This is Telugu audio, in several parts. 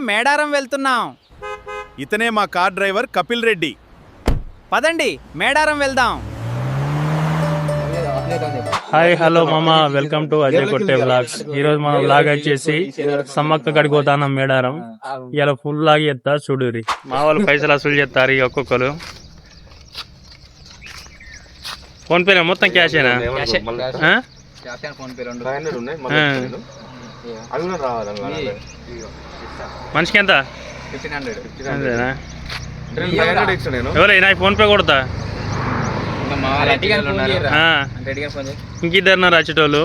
మేడారం వెళ్తున్నాం. ఇతనే మా కార్ డ్రైవర్ కపిల్ రెడ్డి. పదండి మేడారం వెళ్దాం. హాయ్ హలో మామా, వెల్కమ్ టు అజయ్ కొట్టే బ్లాగ్స్. ఈ రోజు మన బ్లాగ్ వచ్చేసి సమ్మక్క కడికి పోతానం మేడారం. ఇలా ఫుల్ లాగి ఎత్తా చూడురి. మా వాళ్ళు పైసలు వసూలు చేస్తారు ఒక్కొక్కరు. ఫోన్ పే మొత్తం క్యాషేనా? మనిషికి ఎంత? ఎవరైనా ఫోన్ పే కొడతా. ఇంకిద్దరున్నారు వచ్చేటోళ్ళు.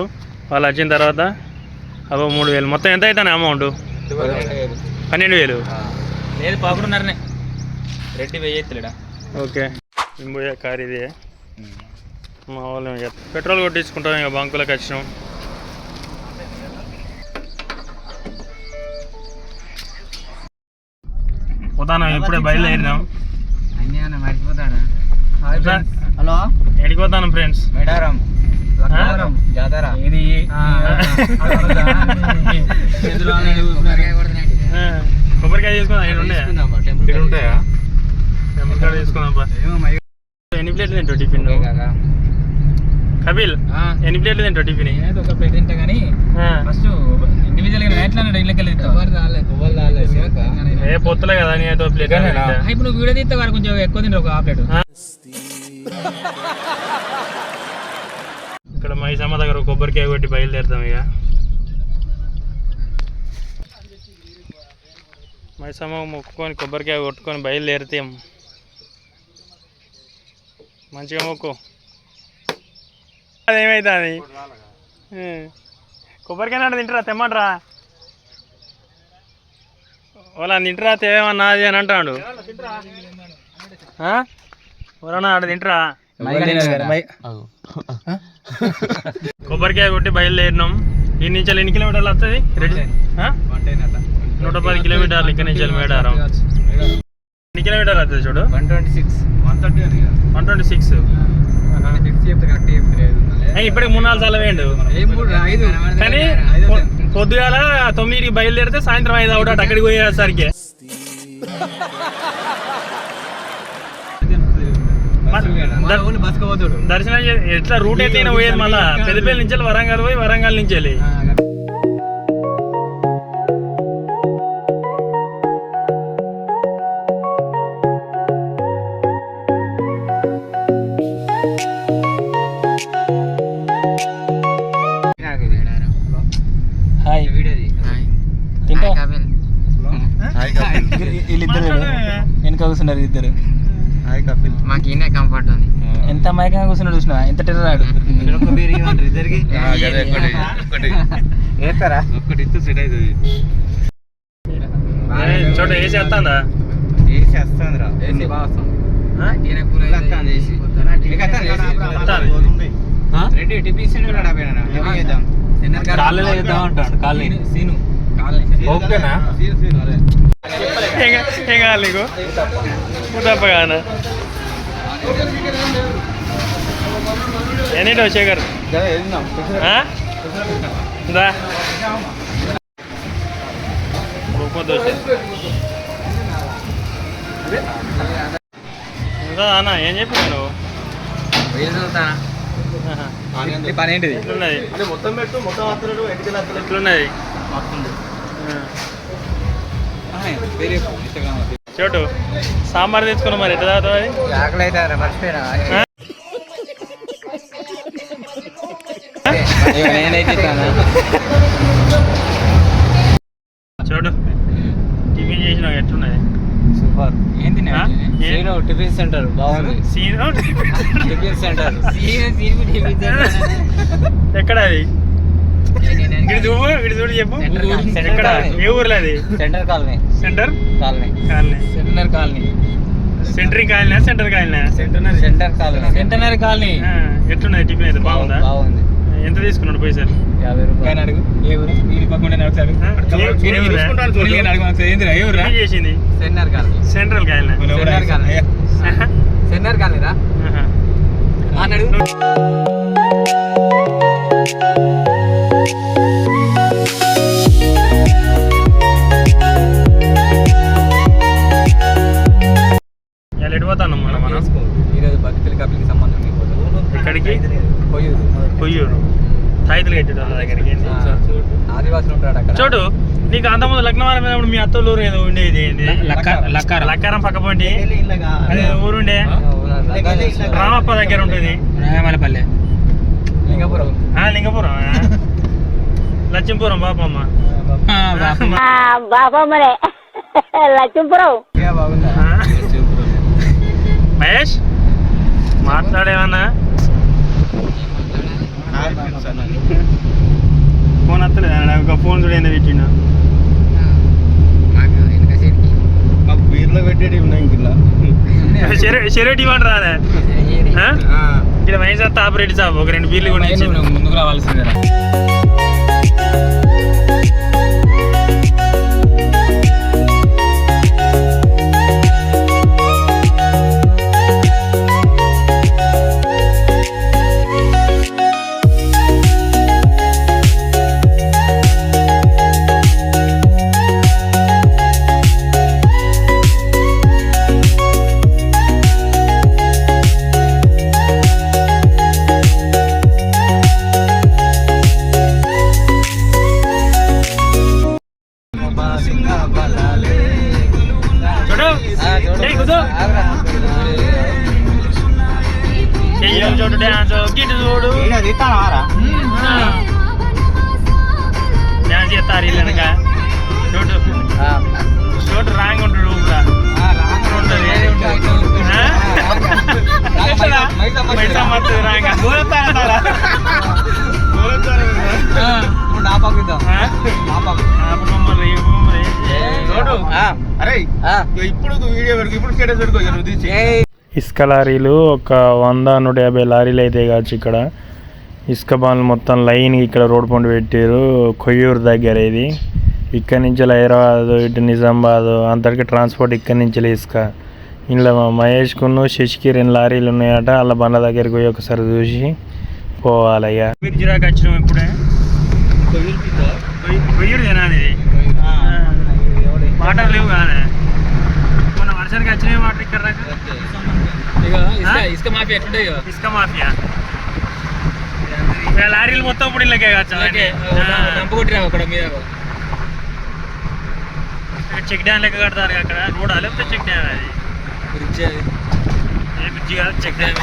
వాళ్ళు వచ్చిన తర్వాత అదో 3,000 మొత్తం ఎంత అవుతాను అమౌంట్? 12,000. లేదు 11.5 రెడ్డి వెయ్యెత్తులేడా. ఓకే, పోయే కార్ ఇదే. మా వాళ్ళు పెట్రోల్ కొట్టించుకుంటాం. ఇక బంకులకు వచ్చినాం. పోతాను, ఇప్పుడే బయలుదేరినాం. హలో, ఎడికి పోతాను ఫ్రెండ్స్? మేడారం జాతర ఇది. కొబ్బరికాయ తీసుకుందాం. ఉంటాయా? టెంపుల్ తీసుకుందాం. ఎన్ని ప్లేట్లు తింటావు టిఫిన్? కపిల్, ఎన్ని ప్లేట్లు తింటావు టిఫిన్? ఒక ప్లేట్ తింటా కానీ ఫస్ట్ ఇండివిజువల్ గా ఎట్లా ఇళ్ళకెళ్ళి ఏ పొత్తులే కదా నీ అయితే ప్లేట్. ఇప్పుడు నువ్వు వీడియో తీస్తే వాడు కొంచెం ఎక్కువ తింటారు, ఒక ప్లేట్. ఇక్కడ మైసమ్మ దగ్గర కొబ్బరికాయ కొట్టి బయలుదేరుతాం. ఇక మైసమ్మ మొక్కుకొని కొబ్బరికాయ కొట్టుకొని బయలుదేరుతాం. మంచిగా మొక్కు. అదేమైతుంది? కొబ్బరికాయ నాడు తింటారా? తెమ్మంటారా? వాళ్ళ తింటరా తేమన్నా అది అని అంటాడు. ఎవరన్నా ఆడ తింటరా? కొబ్బరికాయ కొట్టి బయలుదేరినాం. ఈ నుంచి ఎన్ని కిలోమీటర్లు వస్తుంది? 110 కిలోమీటర్లు ఇక్కడ నుంచి మేడారం. ఎన్ని కిలోమీటర్లు వస్తుంది చూడు? 126. ఇప్పటికి 3-4 సార్లు వేయండు. కానీ పొద్దుగాల 9కి బయలుదేరితే సాయంత్రం 5 అవుతాడు అక్కడికి పోయేసరికి. దర్శనం ఎట్లా రూట్ అయితే పోయేది మళ్ళా పెద్దపల్లి నుంచి వరంగల్ పోయి వరంగల్ నుంచి వెళ్ళి. వెనక కూర్చున్నారు ఇద్దరు. మాకు ఈయన కంఫర్ట్ ఉంది. ఎంత మైకంగా కూర్చున్నాడు చూసినా, ఎంత టెర్రరాడు. చోట ఏసీ వస్తుందా? ఏసీ వస్తుంది రా, ఏసీ బాగా వస్తుంది. రెడ్డి టిఫిన్ కాళ్ళలో వేద్దాం అంటాడు. కాళ్ళు సీను ఓకేనా? ఏం కావాలి నీకు? తప్పగానా ఎన్నిటో శేఖర్ దా దోశ ఇంకా అన్న ఏం చెప్పినా నువ్వు? పని ఏంటిది? ఎట్లున్నది? ఎట్లున్నది చోటు? సాంబార్ తెచ్చుకున్నా మరి ఎట్లా తాగుతుంది? ఆకలి అయితే మర్చిపోయినా. చోటు టిఫిన్ చేసినావు, ఎట్లున్నది? సూపర్. ఏంటి టిఫిన్ సెంటర్ బాగుంది. టిఫిన్ సెంటర్ ఎక్కడ అది? చూడు చెప్పు. ఎక్కడ? ఏ ఊర్లో అది? Centre colony. Centre colony. Centre colony. Centring colony centre colony? Centre colony. Centenary colony. ఎట్లున్నది టిఫిన్ అయితే? బాగుందా? బాగుంది. ఎంత తీసుకున్నాడు పైసలు? 50 రూపాయలు. అడుగు. ఏ ఊరు? ఈ పక్కన చేసింది centre colony. Central colony. Centre colony. Centre colony రా అన్నాడు. చేతులు కట్టాడు వాళ్ళ దగ్గరికి ఆదివాసులు ఉంటాడు అక్కడ. చూడు నీకు అంతమంది లగ్నవారం అయినప్పుడు మీ అత్తలు ఊరు ఏదో ఉండేది లక్కారం పక్క పోటీ అదే ఊరుండే రామప్ప దగ్గర ఉంటుంది రామలపల్లె లింగపురం. లింగపురం లక్ష్మీపురం బాపమ్మ బాబమ్మనే లక్ష్మీపురం. బాగుందా? మహేష్ మాట్లాడేమన్నా ఫోన్ వస్తలేదు ఒక ఫోన్ చూడ ఏందో పెట్టిండు బీర్లో పెట్టేటి ఉన్నాయి ఇంకిలా షెరేటి ఇవ్వండి రాలే ఇక్కడ మహేష్ తాపరెడ్డి సాబ్ ఒక 2 బీర్లు కూడా ఇచ్చిండు. ముందుకు రావాల్సిందే. చూడు డ్యాన్స్ గిట్ చూడు డ్యాన్స్ చేస్తారు ఇల్లనక చూడు చూడు రాంగ్ ఉంటాడు కూడా ఇప్పుడు వీడియో వరకు ఇప్పుడు స్టేటస్ వరకు ఇసుక లారీలు ఒక 100-150 లారీలు అయితే కావచ్చు. ఇక్కడ ఇసుక బాన్లు మొత్తం లైన్ ఇక్కడ రోడ్ పండు పెట్టారు. కొయ్యూరు దగ్గర ఇది. ఇక్కడి నుంచి హైదరాబాద్ ఇటు నిజామాబాద్ అంతటికి ట్రాన్స్పోర్ట్ ఇక్కడి నుంచి ఇసుక. ఇంట్లో మహేష్కును శశికి 2 లారీలు ఉన్నాయట. వాళ్ళ బండ్ల దగ్గరికి పోయి ఒకసారి చూసి పోవాలి. అయ్యా బిర్జిరాకి వచ్చినాం ఇప్పుడే. కొయ్యూరు తినాలి వాటర్ లేవు కానీ మన వర్షానికి వచ్చినాయి వాటర్ ఇక్కడ ఇసుక మాఫియా ఎట్లుంటాయి కదా, ఇసుక మాఫియా లారీలు మొత్తం ఇప్పుడు ఇళ్ళకే డంపు కొట్టిరావు అక్కడ మీద. చెక్ డ్యామ్ లెక్క కడతారు అక్కడ రోడ్ లేకపోతే చెక్ డ్యామ్ అది బ్రిడ్జి అది ఏ బ్రిడ్జి కాదు చెక్ డ్యామ్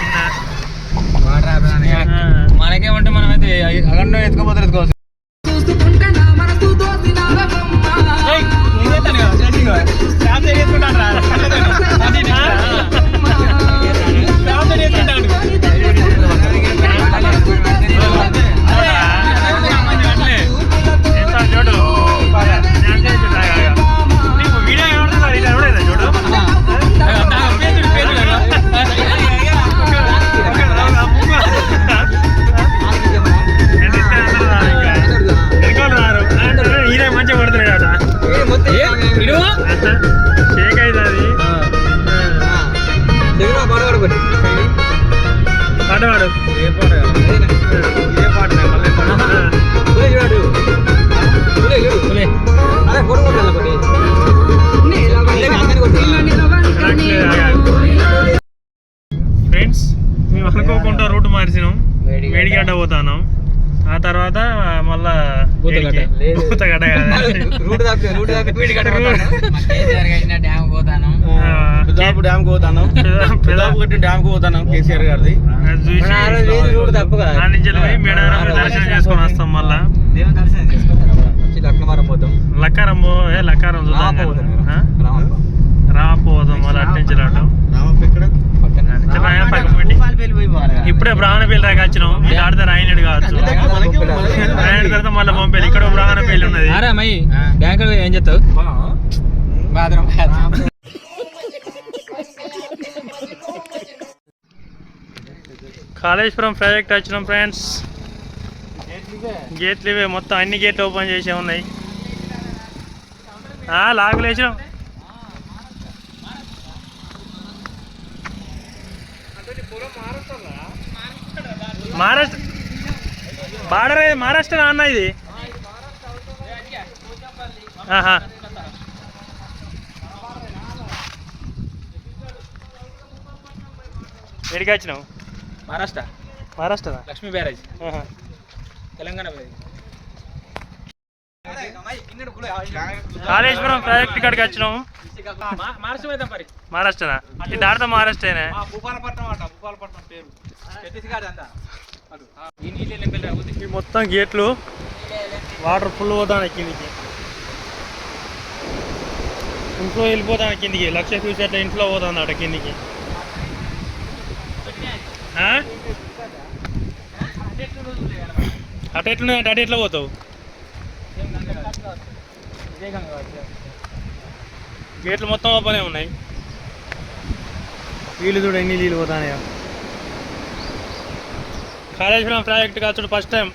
మనకేమంటే మనం అయితే అగండం ఎత్తుకోపోతారు ఎత్తుకోవచ్చు. ఫ్రెండ్స్ మేము అనుకోకుండా రూట్ మార్చినాం. వేడిగడ్డ పోతాను. ఆ తర్వాత మళ్ళా పూతగడ్డ డ్యామ్ పోతాను. డ్యామ్ పోతాను కేసీఆర్ గారిది నుంచి పోయి మేడారం దర్శనం చేసుకొని వస్తాం. మళ్ళా దర్శనం చేసుకుంటాం. లక్నవరం పోతాం. లక్కారం లక్కారం రాపోదాం. మళ్ళీ అట్టించడం ఇప్పుడే బ్రాహ్మణపల్లి దాకా వచ్చినాం. ఇది ఆడితే రాయనడు కావచ్చు. రాయనడు తర్వాత మళ్ళీ పంపేది. ఇక్కడ బ్రాహ్మణపల్లి ఉన్నది. బ్యాంక్ ఏం చెప్తావు? కాళేశ్వరం ప్రాజెక్ట్ వచ్చినాం ఫ్రెండ్స్. గేట్లు ఇవే మొత్తం అన్ని గేట్లు ఓపెన్ చేసే ఉన్నాయి. లాగులు వేసాం. మహారాష్ట్ర బార్డర్ మహారాష్ట్ర అన్న ఇది. ఎడికి వచ్చినావు? మహారాష్ట్ర మహారాష్ట్ర లక్ష్మీ బ్యారేజ్. తెలంగాణ కాళేశ్వరం ప్రాజెక్ట్ కాడికి వచ్చినాము. మహారాష్ట్ర పోయిద్దాం మరి. మహారాష్ట్రనా? ఇది దాడితే మహారాష్ట్రనే. భూపాలపట్నం అంట, భూపాలపట్నం పేరు. ఈ నీళ్ళు నింపి ఈ మొత్తం గేట్లు వాటర్ ఫుల్ పోతాను కిందికి, ఇంట్లో వెళ్ళిపోతాను కిందికి. 1,00,000 ఫ్యూచర్లో ఇంట్లో పోతుంది అట కిందికి. అటు ఎట్లున్నాయి అంటే అటు ఎట్లా పోతావు? గేట్లు మొత్తం ఓపెనే ఉన్నాయి. వీళ్ళు చూడ ఎన్ని నీళ్ళు పోతాయో. కాళేశ్వరం ప్రాజెక్ట్ కాచుడు ఫస్ట్ టైం.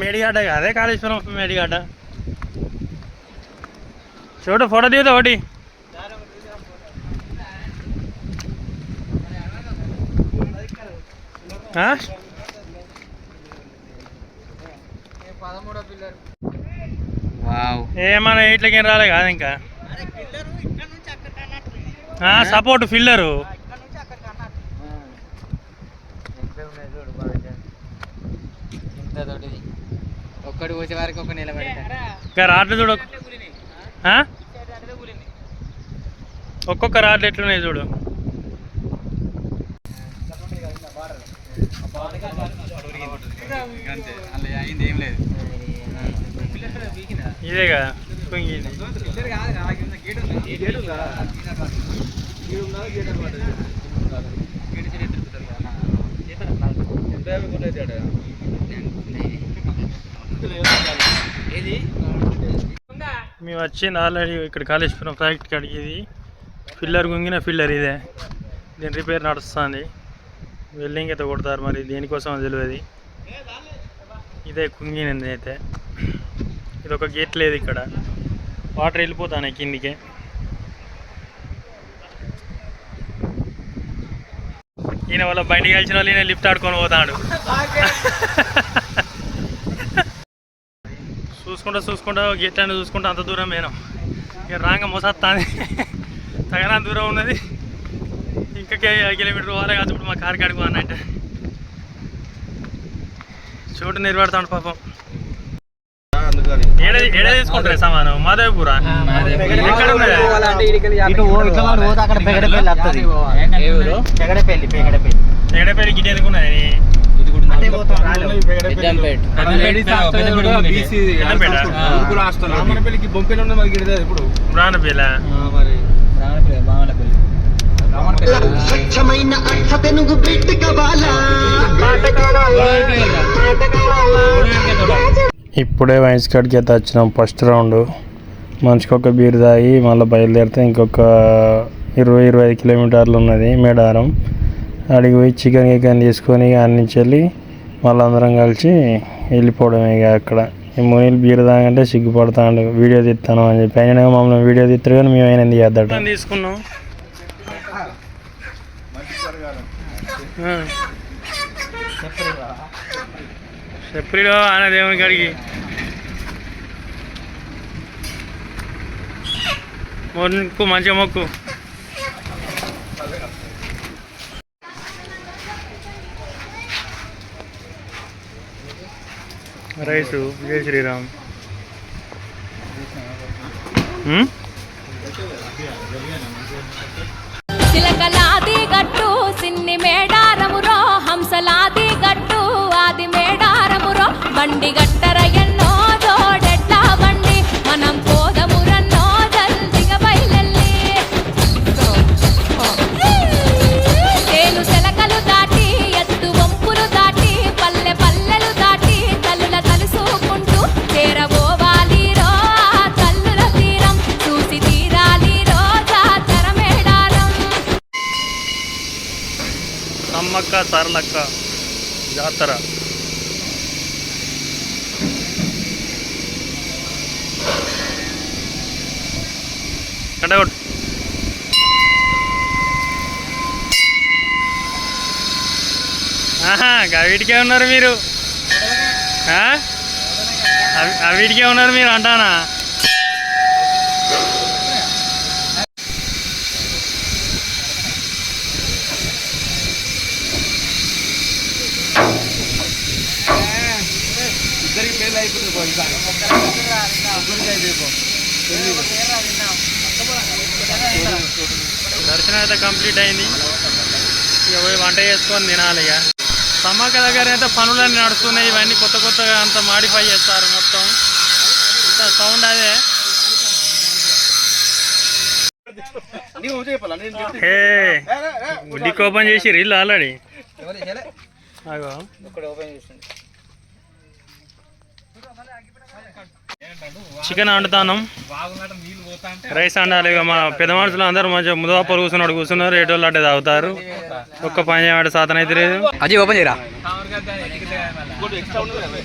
మేడిగడ్డ అదే కాళేశ్వరం మేడిగడ్డ. చూడు ఫోటో దిగుతా ఒకటి. ఏమన్నా ఇట్లకేం రాలే కాదు ఇంకా. సపోర్ట్ ఫిల్లరు ఒక్కటి వచ్చే వరకు ఒక నిలబడి ఇంకా రాడ్లు చూడు. ఒక్కొక్క రాడ్లు ఎట్లున్నాయి చూడు. అయింది ఏం లేదు. ఇదేగా కుంగింది. మేము వచ్చింది ఆల్రెడీ ఇక్కడ కాళేశ్వరం ప్రాజెక్ట్ కాడికి. ఇది ఫిల్లర్ గుంగిన ఫిల్లర్ ఇదే. దీని రిపేర్ నడుస్తుంది. వెల్డింగ్ అయితే కొడతారు, మరి దేనికోసం తెలియదు. ఇదే కుంగినది అయితే. ఇది ఒక గేట్ లేదు ఇక్కడ, వాటర్ వెళ్ళిపోతాను కిందికి. ఈయన వాళ్ళ బండి కలిసిన వాళ్ళు ఈయన లిఫ్ట్ ఆడుకొని పోతాడు. చూసుకుంటా గేట్ అని చూసుకుంటా అంత దూరం పోయినాం. ఇక రాంగ మోసత్తాంది. తగిన దూరం ఉన్నది, ఇంకా కిలోమీటర్ పోవాలి కాదు. ఇప్పుడు మా కారు కాడికి అన్నట్టు చోటు నిలబెడతాడు పాపం. ఏడ తీసుకుంటారు సామాను? మాధవపూరా? ఎక్కడ పెగడపల్లి గిట్ ఎందుకున్నాయి? బ్రాహ్మణపల్లి ఇప్పుడే వైన్స్ కాడికి అయితే వచ్చినాం. ఫస్ట్ రౌండ్ మనిషికి ఒక బీర్ తాగి మళ్ళీ బయలుదేరితే ఇంకొక 20-25 కిలోమీటర్లు ఉన్నది మేడారం. అడిగి పోయి చికెన్ తీసుకొని అన్ని నుంచి వెళ్ళి మళ్ళీ అందరం కలిసి వెళ్ళిపోవడమే. ఇక అక్కడ ఈ మునీలు బీర్ తాగంటే సిగ్గుపడతాడు, వీడియో తీస్తాను అని చెప్పి. అయినా మమ్మల్ని వీడియో తీస్తారు కానీ మేము అయినా తీయద్దట. తీసుకున్నాం సెప్రీలో ఆయన దేవుని కాడికి మొక్కు, మంచిగా మొక్కు. రైసు జై శ్రీరామ్. చిలకలాది గట్టు సిన్ని మేడారమురో, హంసలాది గట్టు ఆది మేడారమురో. బండి గట్టర ఎన్నో జోడెట్లా బండి, మనం పోదమురన్నో జల్దిగా బయలెల్లి. తేలు సెలకలు దాటి ఎత్తు వంపులు దాటి పల్లె పల్లెలు దాటి తల్లుల తలుసుకుంటూ చేరబోవాలి రో తల్లుల తీరం, చూసి తీరాలి రో జాతర మేడారం. సమ్మక్క సారలక్క జాతర. కట్టగొట్టు. వీటికే ఉన్నారు మీరు, వీటికే ఉన్నారు మీరు అంటానా? దర్శనం అయితే కంప్లీట్ అయింది. ఇక పోయి వంట చేసుకొని తినాలి. ఇక సమ్మక్క దగ్గర అయితే పనులన్నీ నడుస్తున్నాయి. ఇవన్నీ కొత్త కొత్తగా అంత మాడిఫై చేస్తారు మొత్తం. ఇంత సౌండ్ అదే. డిక్ ఓపెన్ చేసి రీల్ ఆల్రెడీ చికెన్ వండుతాను. రైస్ వండాలి. ఇక మా పెద్ద మనుషులు అందరూ మంచిగా ముదవాపలు కూర్చున్నారు. ఏటోళ్ళు అంటే తాగుతారు. ఒక్క పని చేయమంటే సాధన అయితే లేదు. అజీ ఓపెన్ చేయరా. ఎక్స్ట్రా ఉండదు కదా.